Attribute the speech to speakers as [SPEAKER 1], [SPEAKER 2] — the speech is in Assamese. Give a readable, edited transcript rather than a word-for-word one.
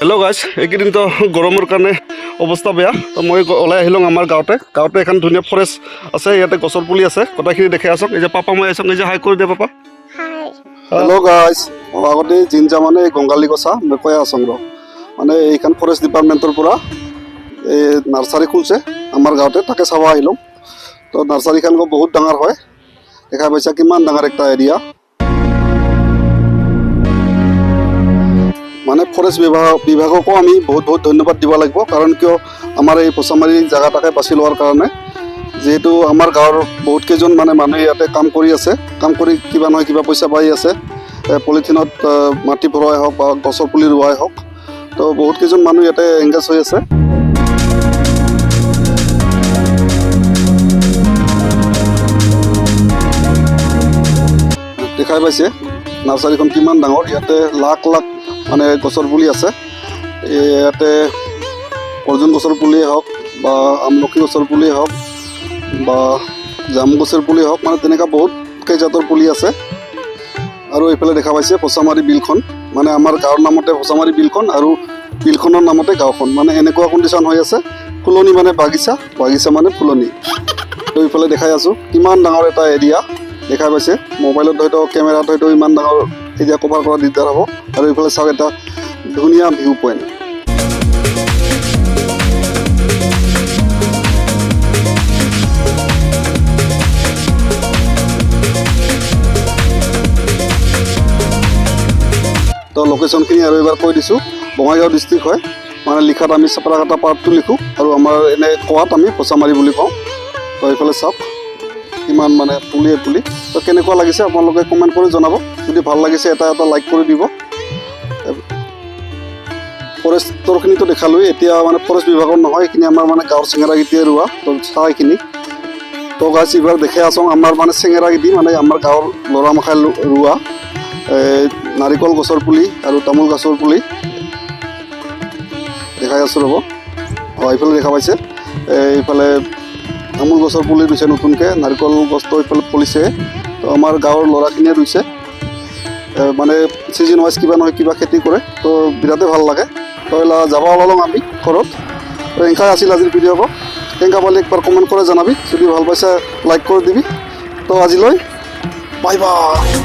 [SPEAKER 1] হেল্ল' গাইজ, এইকেইদিন তো গৰমৰ কাৰণে অৱস্থা বেয়া। তো মই ওলাই আহিলোঁ আমাৰ গাঁৱতে এখন ধুনীয়া ফৰেষ্ট আছে, ইয়াতে গছৰ পুলি আছে, গোটেইখিনি দেখাই আছোঁ। এই যে পাপা মই আছোঁ, এই যে হাই কৰি দিয়ে পাপা। হেল্ল' গাইজ, আগতে জিনজা মানে গংগালী গছা মই কৈ আছোঁ ৰ, মানে এইখন ফৰেষ্ট ডিপাৰ্টমেণ্টৰ পৰা এই নাৰ্চাৰী খুলিছে আমাৰ গাঁৱতে, তাকে চাব আহিলোঁ। তো নাৰ্চাৰীখন বহুত ডাঙৰ হয়, দেখা পাইছা কিমান ডাঙৰ একটা এৰিয়া। মানে ফৰেষ্ট বিভাগকো আমি বহুত ধন্যবাদ দিব লাগিব, কাৰণ কিয় আমাৰ এই পচামাৰী জেগাটাকে বাছি লোৱাৰ কাৰণে। যিহেতু আমাৰ গাঁৱৰ বহুত কেইজন মানে মানুহে ইয়াতে কাম কৰি আছে, কাম কৰি কিবা নহয় কিবা পইচা পাই আছে, পলিথিনত মাটি ভৰোৱাই হওক বা গছৰ পুলি ৰোৱাই হওক। তো বহুত কেইজন মানুহ ইয়াতে এংগেজ হৈ আছে। দেখাই পাইছে নাৰ্চাৰীখন কিমান ডাঙৰ, ইয়াতে লাখ মানে গছৰ পুলি আছে। ইয়াতে অৰ্জুন গছৰ পুলিয়েই হওক বা আমলখি গছৰ পুলিয়েই হওক বা জাম গছৰ পুলি হওক, মানে তেনেকুৱা বহুত কেইজাতৰ পুলি আছে। আৰু এইফালে দেখা পাইছে পচামাৰী বিলখন, মানে আমাৰ গাঁৱৰ নামতে পচামাৰী বিলখন আৰু বিলখনৰ নামতে গাঁওখন, মানে এনেকুৱা কণ্ডিশ্যন হৈ আছে। ফুলনি মানে বাগিচা মানে ফুলনি। তো এইফালে দেখাই আছোঁ কিমান ডাঙৰ এটা এৰিয়া দেখাই পাইছে। মোবাইলত হয়তো কেমেৰাত হয়তো ইমান ডাঙৰ এৰিয়া কভাৰ কৰা দিগদাৰ হ'ব। আৰু এইফালে চাওক এটা ধুনীয়া ভিউ পইণ্ট। তো লোকেশ্যনখিনি আৰু এবাৰ কৈ দিছোঁ, বঙাইগাঁও ডিষ্ট্ৰিক্ট হয়, মানে লিখাত আমি চেপাৰাকাটা পাৰ্টটো লিখোঁ আৰু আমাৰ এনে কোৱাত আমি পচামাৰী বুলি কওঁ। তো এইফালে চাওক কিমান মানে পুলিয়ে পুলি। তো কেনেকুৱা লাগিছে আপোনালোকে কমেণ্ট কৰি জনাব। যদি ভাল লাগিছে এটা লাইক কৰি দিব। ফৰেষ্টৰখিনিতো দেখালোঁৱেই, এতিয়া মানে ফৰেষ্ট বিভাগৰ নহয়, এইখিনি আমাৰ মানে গাঁৱৰ চেঙেৰাগিটিয়ে ৰোৱা। তো চাহ এইখিনি তো গাছ এইবাৰ দেখাই আছোঁ আমাৰ মানে চেঙেৰাগিটি, মানে আমাৰ গাঁৱৰ ল'ৰা মাখাই ৰোৱা নাৰিকল গছৰ পুলি আৰু তামোল গছৰ পুলি দেখাই আছোঁ ৰ'ব। এইফালে দেখা পাইছে, এইফালে তামোল গছৰ পুলি ৰুইছে নতুনকৈ, নাৰিকল গছটো এইফালে ফলিছে। তো আমাৰ গাঁৱৰ ল'ৰাখিনিয়ে ৰুইছে, মানে ছিজন ৱাইজ কিবা নহয় কিবা খেতি কৰে। তো বিৰাটেই ভাল লাগে। তো যাব ওলালোঁ আমি ঘৰত। তো এনেকুৱাই আছিল আজিৰ ভিডিঅ' হ'ব। কেনেকুৱা পালে একবাৰ কমেণ্ট কৰি জনাবি, যদি ভাল পাইছে লাইক কৰি দিবি। তো আজিলৈ বাই বাই।